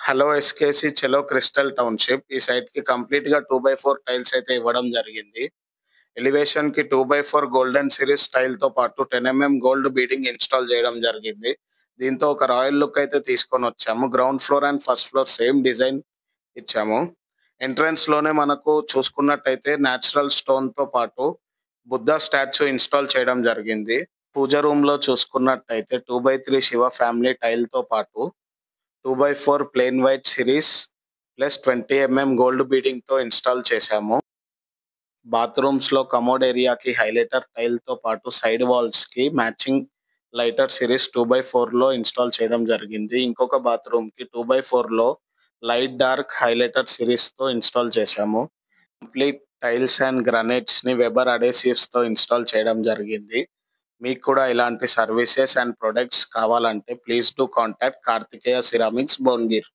Hello SKC చెలో crystal township. ఈ సైట్‌కి కంప్లీట్‌గా 2/4 టైల్స్ అయితే ఇవ్వడం జరిగింది. ఎలివేషన్‌కి 2/4 గోల్డెన్ సీరీస్ టైల్‌తో పాటు 10 గోల్డ్ బీడింగ్ ఇన్‌స్టాల్ చేయడం జరిగింది. దీంతో ఒక రాయల్ లుక్ అయితే తీసుకొనొచ్చాము. Ground floor and first floor same design ఇచ్చాము. ఎంట్రన్స్‌లోనే మనకు చూసుకున్నట్టయితే నేచురల్ స్టోన్‌తో పాటు బుద్ధ స్టాచ్యూ ఇన్‌స్టాల్ చేయడం జరిగింది. పూజ రూమ్‌లో చూసుకున్నట్టయితే 2/3 శివ ఫ్యామిలీ టైల్‌తో పాటు 2/4 plain white series plus 20 gold బీడింగ్‌తో ఇన్‌స్టాల్ చేశాము. బాత్రూమ్స్‌లో కమోడ్ ఏరియాకి హైలైటర్ టైల్‌తో పాటు సైడ్ వాల్స్‌కి మ్యాచింగ్ లైటర్ సిరీస్ 2/4లో ఇన్‌స్టాల్ చేయడం జరిగింది. ఇంకొక బాత్రూమ్‌కి 2/4లో లైట్ డార్క్ హైలైటర్ సిరీస్‌తో ఇన్‌స్టాల్ చేశాము. కంప్లీట్ టైల్స్ అండ్ గ్రానైట్స్‌ని వెబర్ అడెసివ్స్‌తో ఇన్‌స్టాల్ చేయడం జరిగింది. మీకు కూడా ఇలాంటి సర్వీసెస్ అండ్ ప్రొడక్ట్స్ కావాలంటే please do contact Karthikeya ceramics Bhuvanagiri.